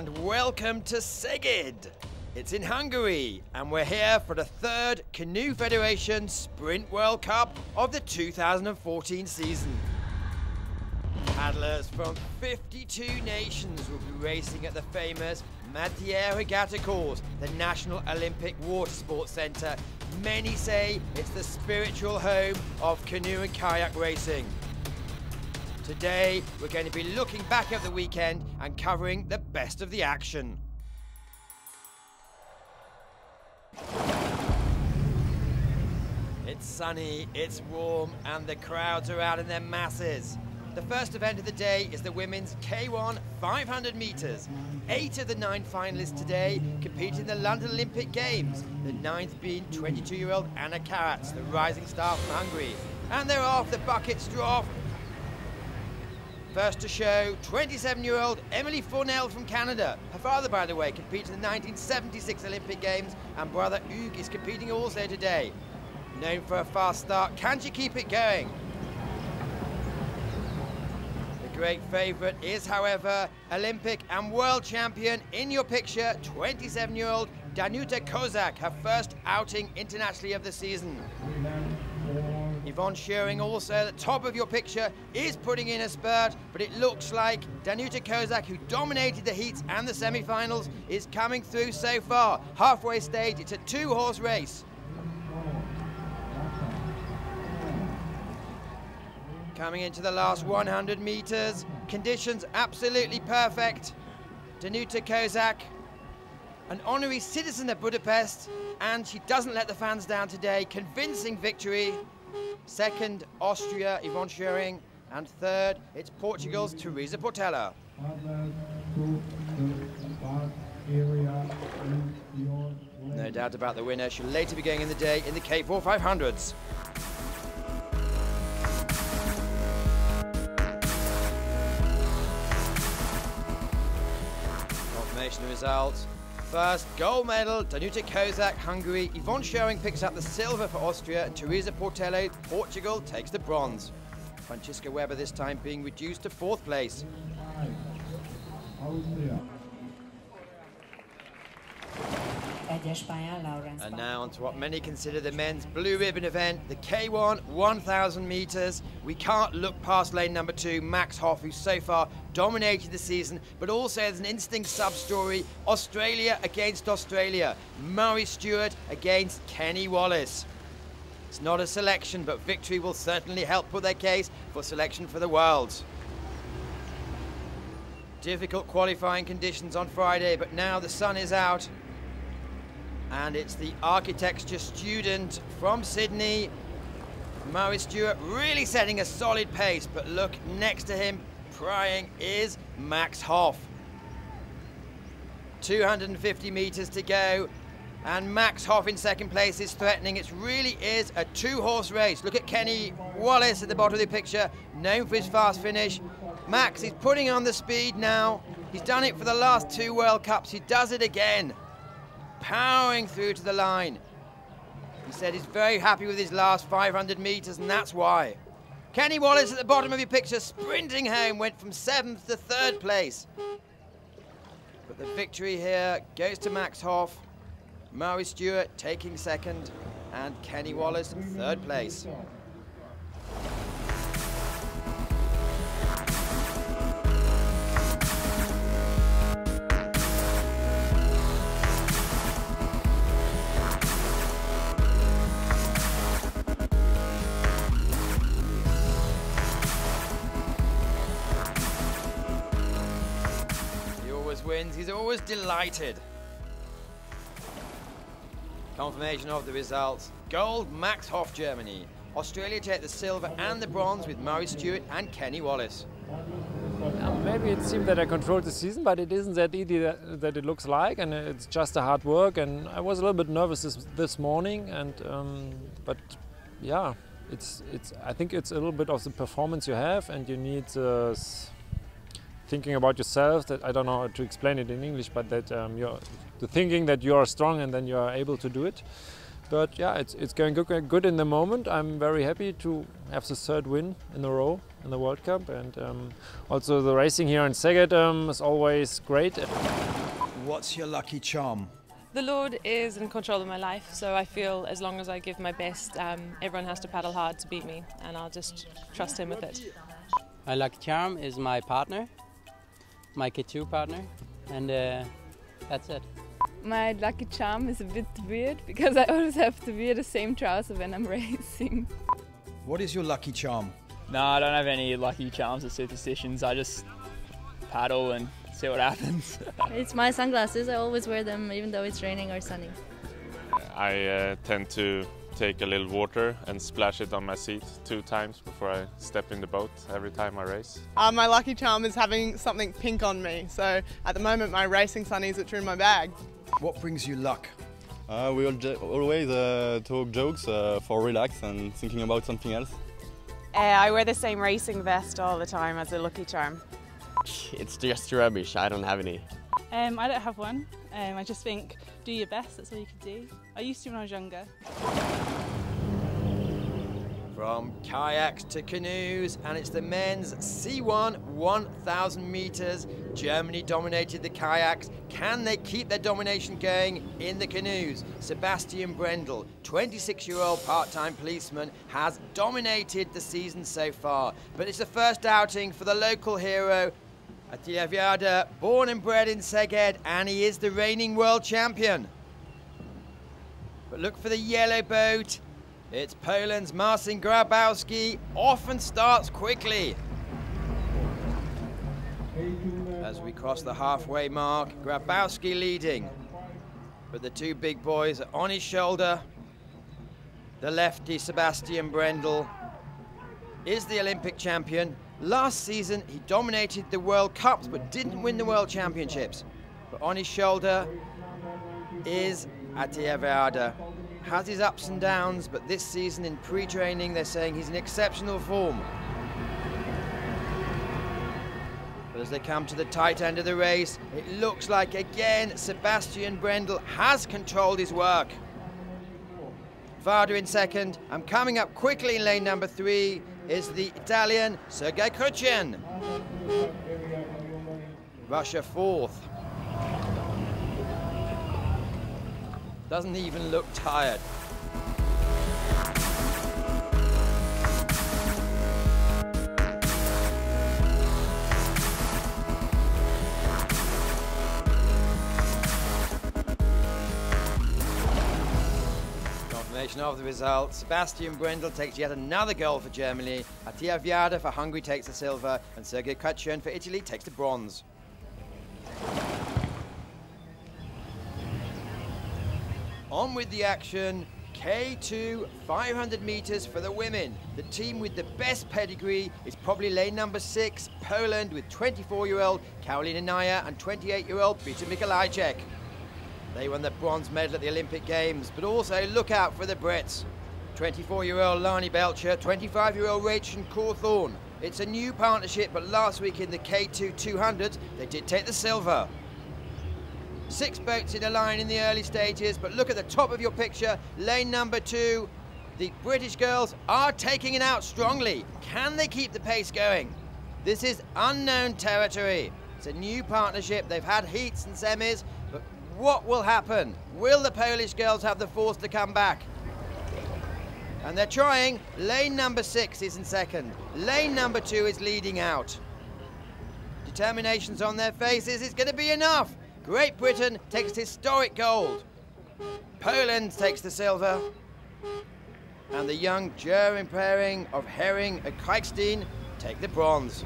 and welcome to Szeged. It's in Hungary, and we're here for the third Canoe Federation Sprint World Cup of the 2014 season. Paddlers from 52 nations will be racing at the famous Matière Regatta course, the National Olympic Water Sports Centre. Many say it's the spiritual home of canoe and kayak racing. Today, we're going to be looking back at the weekend and covering the best of the action. It's sunny, it's warm, and the crowds are out in their masses. The first event of the day is the women's K1 500 metres. 8 of the 9 finalists today compete in the London Olympic Games, the 9th being 22-year-old Anna Karatz, the rising star from Hungary. And they're off, the buckets drop. First to show, 27-year-old Emily Fournel from Canada. Her father, by the way, competed in the 1976 Olympic Games, and brother Hugues is competing also today. Known for a fast start, can she keep it going? The great favourite is, however, Olympic and world champion in your picture, 27-year-old Danuta Kozak, her first outing internationally of the season. Yvonne Scheuring, also at the top of your picture, is putting in a spurt, but it looks like Danuta Kozak, who dominated the heats and the semi-finals, is coming through so far. Halfway stage, it's a 2-horse race. Coming into the last 100 metres, conditions absolutely perfect. Danuta Kozak, an honorary citizen of Budapest, and she doesn't let the fans down today. Convincing victory. Second, Austria, Yvonne Scheuring, and third, it's Portugal's Teresa Portela. No doubt about the winner. She'll later be going in the day in the K4 500s. Confirmation of results. First, gold medal, Danuta Kozak, Hungary. Yvonne Scheuring picks up the silver for Austria, and Teresa Portela, Portugal, takes the bronze. Franziska Weber this time being reduced to 4th place. And now on to what many consider the men's blue ribbon event, the K1 1000 metres. We can't look past lane number 2, Max Hoff, who so far dominated the season, but also there's an interesting sub-story, Australia against Australia. Murray Stewart against Kenny Wallace. It's not a selection, but victory will certainly help put their case for selection for the Worlds. Difficult qualifying conditions on Friday, but now the sun is out. And it's the architecture student from Sydney, Murray Stewart, really setting a solid pace, but look, next to him, prying, is Max Hoff. 250 metres to go, and Max Hoff in second place is threatening. It really is a 2-horse race. Look at Kenny Wallace at the bottom of the picture, known for his fast finish. Max is putting on the speed now. He's done it for the last 2 World Cups. He does it again. Powering through to the line. He said he's very happy with his last 500 metres, and that's why. Kenny Wallace at the bottom of your picture, sprinting home, went from 7th to 3rd place. But the victory here goes to Max Hoff, Murray Stewart taking 2nd, and Kenny Wallace 3rd place. Wins, he's always delighted. Confirmation of the results. Gold, Max Hoff, Germany. Australia take the silver and the bronze with Murray Stewart and Kenny Wallace. Maybe it seemed that I controlled the season, but it isn't that easy that it looks like, and it's just a hard work. And I was a little bit nervous this morning, and but yeah, I think it's a little bit of the performance you have, and you need thinking about yourself, that I don't know how to explain it in English, but that you're the thinking that you are strong and then you are able to do it. But yeah, it's going good in the moment. I'm very happy to have the third win in a row in the World Cup, and also the racing here in Szeged is always great. What's your lucky charm? The Lord is in control of my life, so I feel as long as I give my best, everyone has to paddle hard to beat me, and I'll just trust him with it. My lucky charm is my partner, my K2 partner, and that's it. My lucky charm is a bit weird because I always have to wear the same trouser when I'm racing. What is your lucky charm? No, I don't have any lucky charms or superstitions. I just paddle and see what happens. It's my sunglasses. I always wear them even though it's raining or sunny. I tend to take a little water and splash it on my seat 2 times before I step in the boat every time I race. My lucky charm is having something pink on me. So at the moment my racing sunnies which are in my bag. What brings you luck? We always talk jokes for relax and thinking about something else. I wear the same racing vest all the time as a lucky charm. It's just rubbish, I don't have any. I don't have one. I just think do your best, that's all you can do. I used to when I was younger. From kayaks to canoes, and it's the men's C1 1,000 meters. Germany dominated the kayaks. Can they keep their domination going in the canoes? Sebastian Brendel, 26-year-old part-time policeman, has dominated the season so far. But it's the first outing for the local hero, Attila Viada, born and bred in Szeged, and he is the reigning world champion. But look for the yellow boat. It's Poland's Marcin Grabowski, often starts quickly. As we cross the halfway mark, Grabowski leading. But the 2 big boys are on his shoulder. The lefty, Sebastian Brendel, is the Olympic champion. Last season, he dominated the World Cups, but didn't win the World Championships. But on his shoulder is Attila Viada. Has his ups and downs, but this season in pre-training they're saying he's in exceptional form. But as they come to the tight end of the race, it looks like again Sebastian Brendel has controlled his work. Vada in second, and coming up quickly in lane number 3 is the Italian Sergei Kuchin. Russia 4th. Doesn't even look tired. Confirmation of the result. Sebastian Brendel takes yet another goal for Germany. Attila Viada for Hungary takes the silver, and Sergei Kuchin for Italy takes the bronze. On with the action, K2 500 meters for the women. The team with the best pedigree is probably lane number 6, Poland, with 24-year-old Karolina Naya and 28-year-old Peter Mikolajczyk. They won the bronze medal at the Olympic Games, but also look out for the Brits. 24-year-old Lani Belcher, 25-year-old Rachel Cawthorne. It's a new partnership, but last week in the K2 200, they did take the silver. 6 boats in a line in the early stages, but look at the top of your picture, lane number 2. The British girls are taking it out strongly. Can they keep the pace going? This is unknown territory. It's a new partnership. They've had heats and semis, but what will happen? Will the Polish girls have the force to come back? And they're trying. Lane number 6 is in second. Lane number 2 is leading out. Determination's on their faces. It's going to be enough. Great Britain takes historic gold. Poland takes the silver. And the young German pairing of Herring and Krijkstein take the bronze.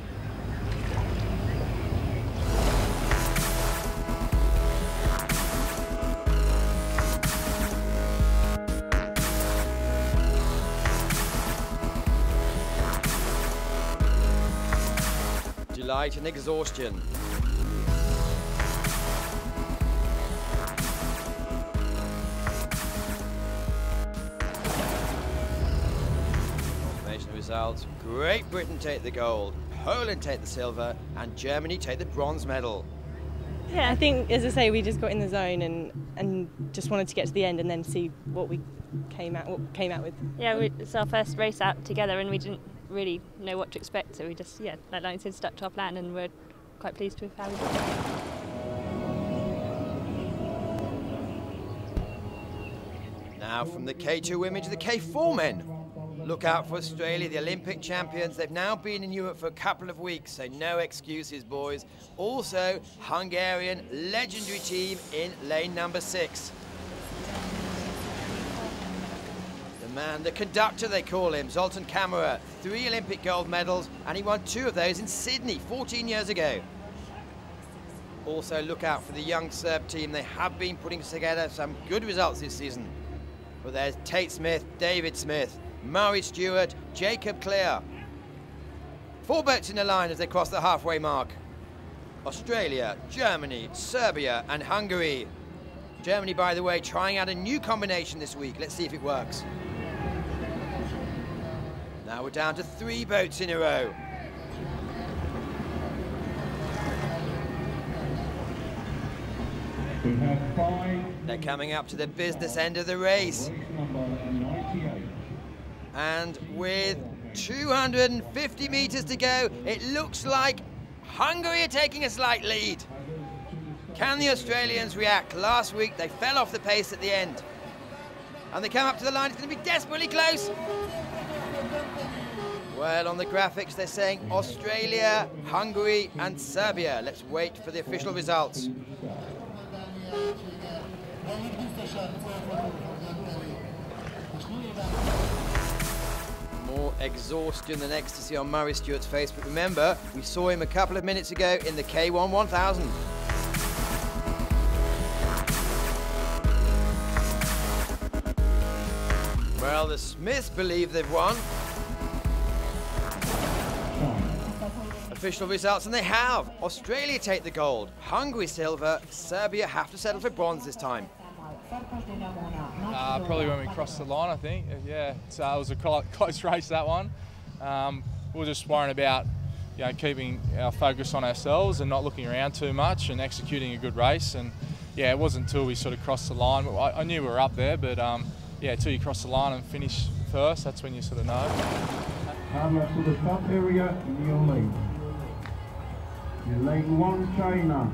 Delight and exhaustion. Results. Great Britain take the gold, Poland take the silver, and Germany take the bronze medal. Yeah, I think, as I say, we just got in the zone and just wanted to get to the end and then see what we came out with. Yeah, it's our first race out together and we didn't really know what to expect, so we just, like Leighton said, stuck to our plan and we're quite pleased with how we did. Now from the K2 women to the K4 men. Look out for Australia, the Olympic champions. They've now been in Europe for a couple of weeks, so no excuses, boys. Also, Hungarian legendary team in lane number 6. The man, the conductor they call him, Zoltan Kamara, 3 Olympic gold medals, and he won 2 of those in Sydney 14 years ago. Also look out for the young Serb team. They have been putting together some good results this season. Well, there's Tate Smith, David Smith, Murray Stewart, Jacob Clear. 4 boats in the line as they cross the halfway mark. Australia, Germany, Serbia and Hungary. Germany, by the way, trying out a new combination this week. Let's see if it works. Now we're down to 3 boats in a row. They're coming up to the business end of the race. And with 250 metres to go, it looks like Hungary are taking a slight lead. Can the Australians react? Last week they fell off the pace at the end. And they come up to the line, it's going to be desperately close. Well, on the graphics they're saying Australia, Hungary and Serbia. Let's wait for the official results. More exhaustion than ecstasy on Murray Stewart's face, but remember, we saw him a couple of minutes ago in the K1 1000. Well, the Smiths believe they've won. Official results, and they have. Australia take the gold, Hungary silver, Serbia have to settle for bronze this time. Probably when we crossed the line, I think. Yeah, it was a close race, that one. We were just worrying about keeping our focus on ourselves and not looking around too much and executing a good race. And yeah, it wasn't until we sort of crossed the line. I knew we were up there, but yeah, until you cross the line and finish first, that's when you sort of know. To the top area in your lead. Lane 1, China.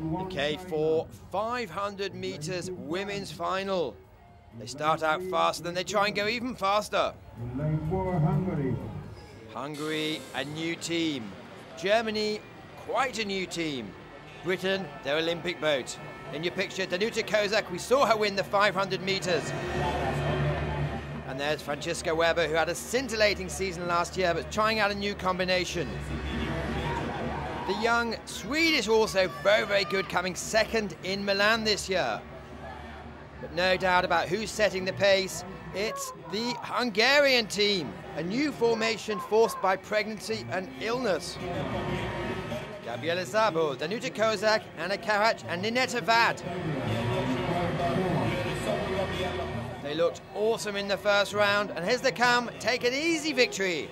The K4 500 metres women's final. They start out fast, then they try and go even faster. Lane 4, Hungary. Hungary, a new team. Germany, quite a new team. Britain, their Olympic boat. In your picture, Danuta Kozak, we saw her win the 500 metres. And there's Franziska Weber, who had a scintillating season last year, but trying out a new combination. The young Swedish also very, very good, coming second in Milan this year. But no doubt about who's setting the pace. It's the Hungarian team, a new formation forced by pregnancy and illness. Gabriela Szabo, Danuta Kozak, Anna Karac and Ninetta Vad. They looked awesome in the first round, and here's they come, take an easy victory.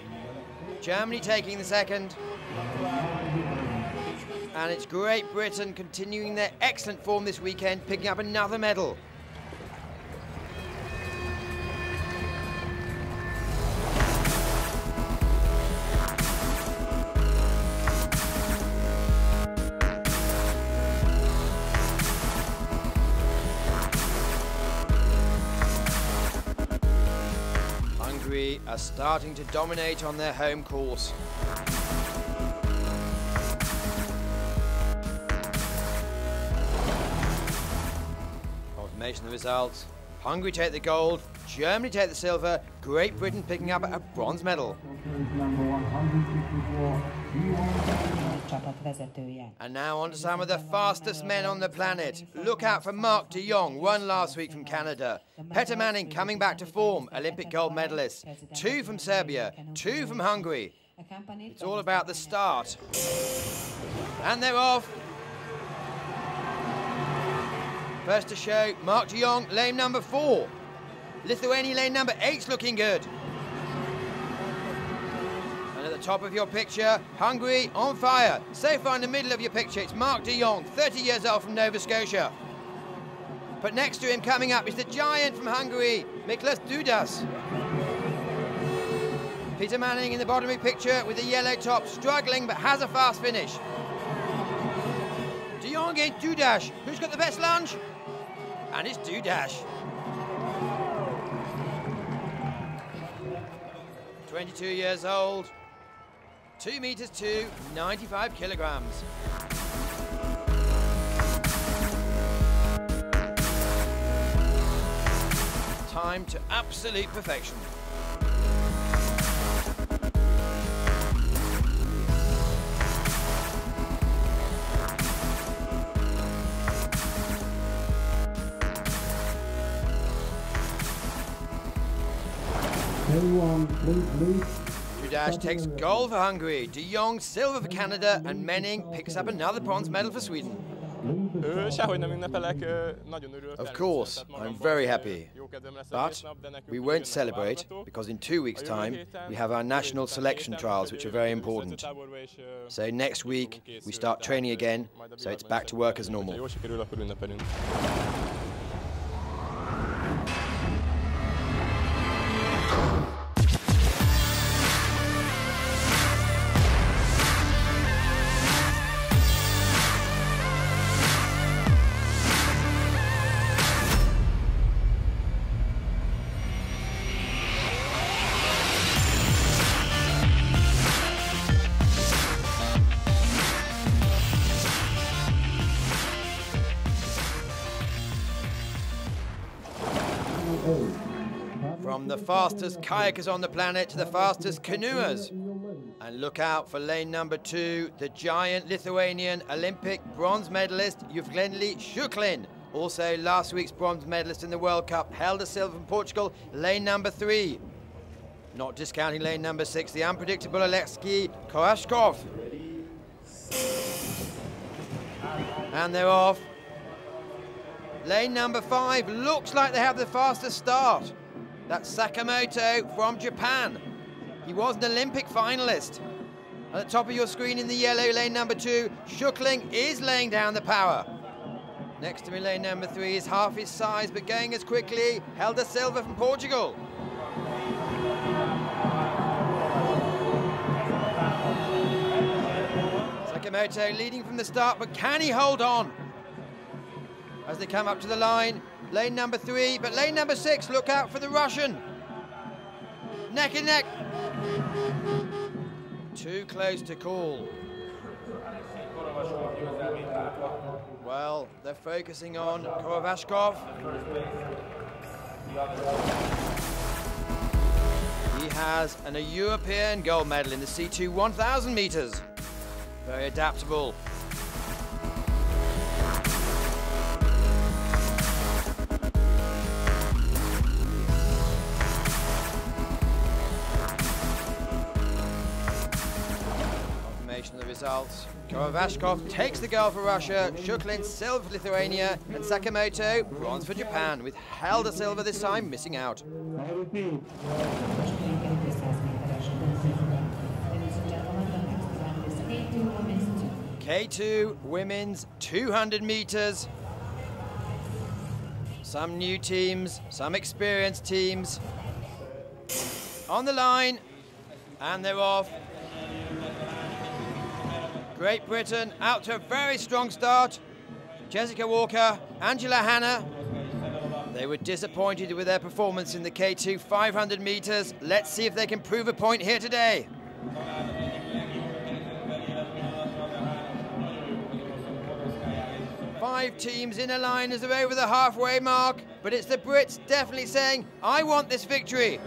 Germany taking the second. And it's Great Britain continuing their excellent form this weekend, picking up another medal. Hungary are starting to dominate on their home course. Confirmation of the results. Hungary take the gold, Germany take the silver, Great Britain picking up a bronze medal. And now on to some of the fastest men on the planet. Look out for Mark de Jong, won last week from Canada. Peter Manning coming back to form, Olympic gold medalist. 2 from Serbia, 2 from Hungary. It's all about the start. And they're off. First to show, Mark de Jong, lane number 4. Lithuania lane number 8's looking good. And at the top of your picture, Hungary on fire. So far in the middle of your picture, it's Mark de Jong, 30 years old from Nova Scotia. But next to him coming up is the giant from Hungary, Miklas Dudas. Peter Manning in the bottom of your picture with the yellow top, struggling but has a fast finish. De Jong against Dudas. Who's got the best lunge? And it's Dudas. 22 years old, 2 meters 2, 95 kilograms. Time to absolute perfection. Dudas takes gold for Hungary, de Jong silver for Canada, and Manning picks up another bronze medal for Sweden. Of course, I'm very happy. But we won't celebrate because in 2 weeks' time we have our national selection trials, which are very important. So next week we start training again, so it's back to work as normal. From the fastest kayakers on the planet to the fastest canoers. And look out for lane number 2, the giant Lithuanian Olympic bronze medalist Yevgeny Shuklin. Also last week's bronze medalist in the World Cup, held a silver from Portugal, lane number 3. Not discounting lane number 6, the unpredictable Alexei Korashkov. And they're off. Lane number 5 looks like they have the fastest start. That's Sakamoto from Japan. He was an Olympic finalist. At the top of your screen in the yellow, lane number 2, Shuckling is laying down the power. Next to me, lane number 3 is half his size, but going as quickly, held a silver from Portugal. Sakamoto leading from the start, but can he hold on? As they come up to the line, lane number 3, but lane number 6, look out for the Russian. Neck and neck. Too close to call. Well, they're focusing on Korashkov. He has a European gold medal in the C2 1,000 meters. Very adaptable. Of the results. Korashkov takes the gold for Russia, Shuklin silver for Lithuania, and Sakamoto bronze for Japan, with held a silver this time, missing out. K2 women's 200 meters. Some new teams, some experienced teams. On the line, and they're off. Great Britain out to a very strong start. Jessica Walker, Angela Hanna. They were disappointed with their performance in the K2 500 meters. Let's see if they can prove a point here today. Five teams in a line as they're over the halfway mark, but it's the Brits definitely saying, I want this victory.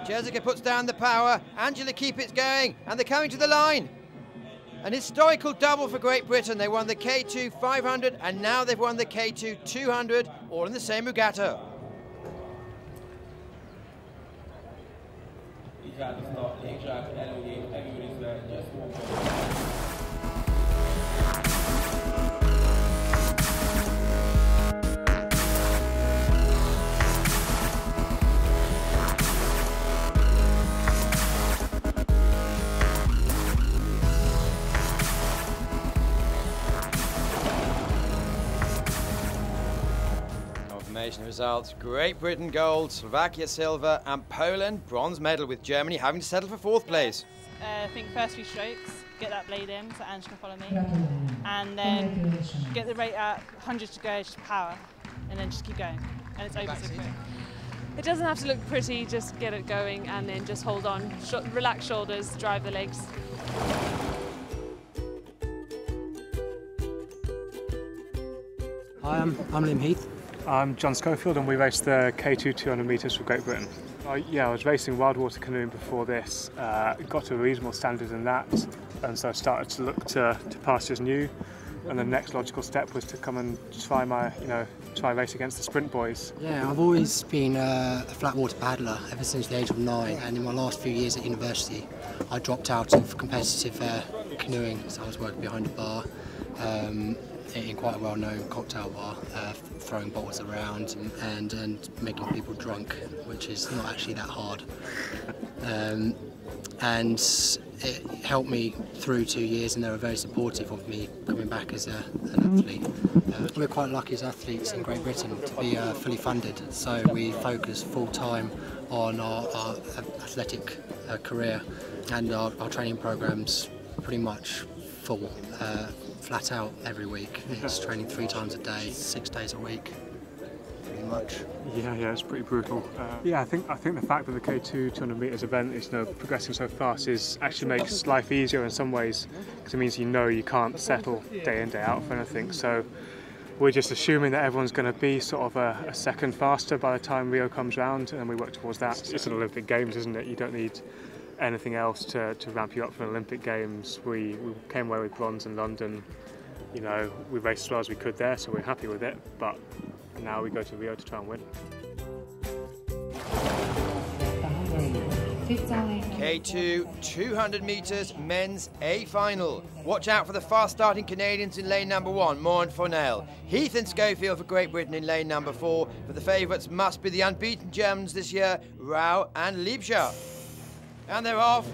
Jessica puts down the power, Angela keeps it going, and they're coming to the line. An historical double for Great Britain. They won the K2 500 and now they've won the K2 200, all in the same regatta. The results: Great Britain gold, Slovakia silver, and Poland bronze medal, with Germany having to settle for 4th place. I think first few strokes, get that blade in so Ange can follow me, and then get the rate up, 100 to go, just power, and then just keep going, and it's over so quick. It doesn't have to look pretty, just get it going and then just hold on. Relax shoulders, drive the legs. Hi, I'm Liam Heath. I'm John Schofield and we raced the K2 200 metres for Great Britain. I was racing wild water canoeing before this, got to a reasonable standard in that, and so I started to look to pastures new, and the next logical step was to come and try race against the sprint boys. Yeah, I've always been a flat water paddler ever since the age of 9, and in my last few years at university I dropped out of competitive canoeing, so I was working behind a bar in quite a well-known cocktail bar, throwing bottles around and making people drunk, which is not actually that hard. And it helped me through 2 years, and they were very supportive of me coming back as an athlete. We're quite lucky as athletes in Great Britain to be fully funded, so we focus full-time on our athletic career, and our training program's pretty much full. Flat out every week. It's training 3 times a day, 6 days a week, pretty much. Yeah, it's pretty brutal. I think the fact that the K2 200 metres event is progressing so fast actually makes life easier in some ways, because it means you can't settle day in, day out for anything. So we're just assuming that everyone's going to be sort of a second faster by the time Rio comes round, and we work towards that. It's an Olympic Games, isn't it? You don't need anything else to ramp you up for Olympic Games. We came away with bronze in London. We raced as well as we could there, so we're happy with it, but now we go to Rio to try and win. K2 200 metres men's A final. Watch out for the fast starting Canadians in lane number 1, Moore and Fornell. Heath and Schofield for Great Britain in lane number 4, but the favourites must be the unbeaten Germans this year, Rau and Liebscher. And they're off.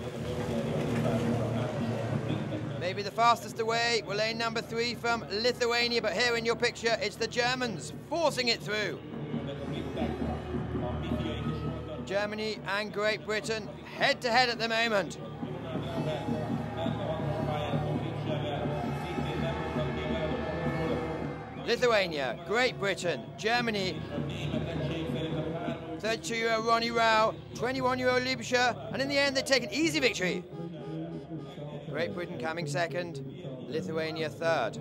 Maybe the fastest away were lane number 3 from Lithuania, but here in your picture it's the Germans forcing it through. Germany and Great Britain head to head at the moment. Lithuania, Great Britain, Germany. 32-year-old Ronnie Rau, 21-year-old Liebscher, and in the end they take an easy victory. Great Britain coming second, Lithuania third.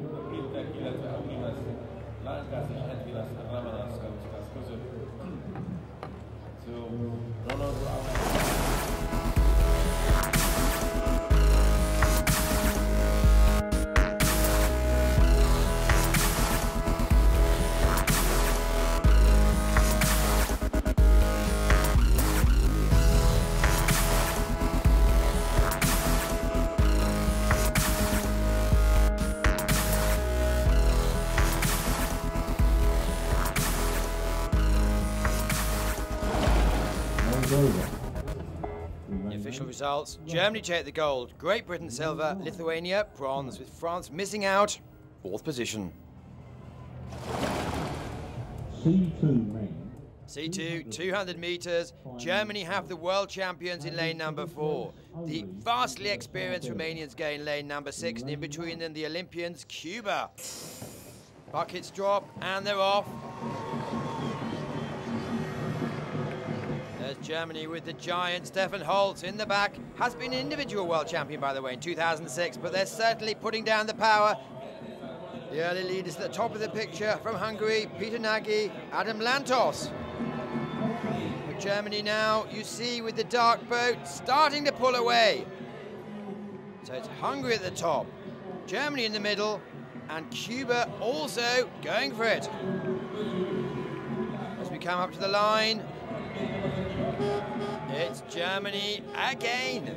The official results: Germany take the gold, Great Britain silver, Lithuania bronze, with France missing out, 4th position. C2 200 metres, Germany have the world champions in lane number 4. The vastly experienced Romanians gain lane number 6, and in between them the Olympians, Cuba. Buckets drop and they're off. There's Germany with the giant Stefan Holtz in the back. Has been an individual world champion, by the way, in 2006, but they're certainly putting down the power. The early leaders at the top of the picture from Hungary, Peter Nagy, Adam Lantos. But Germany now, you see with the dark boat starting to pull away. So it's Hungary at the top, Germany in the middle, and Cuba also going for it. As we come up to the line, it's Germany again.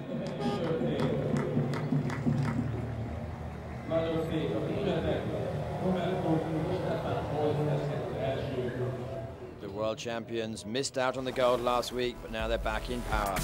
The world champions missed out on the gold last week, but now they're back in power.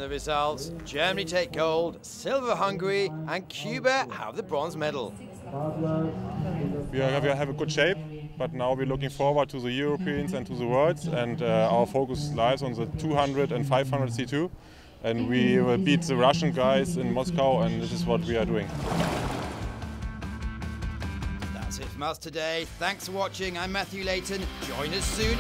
the results. Germany take gold, silver Hungary, and Cuba have the bronze medal. We have a good shape, but now we're looking forward to the Europeans and to the Worlds, and our focus lies on the 200 and 500 C2, and we will beat the Russian guys in Moscow, and this is what we are doing. That's it from us today. Thanks for watching. I'm Matthew Leighton. Join us soon.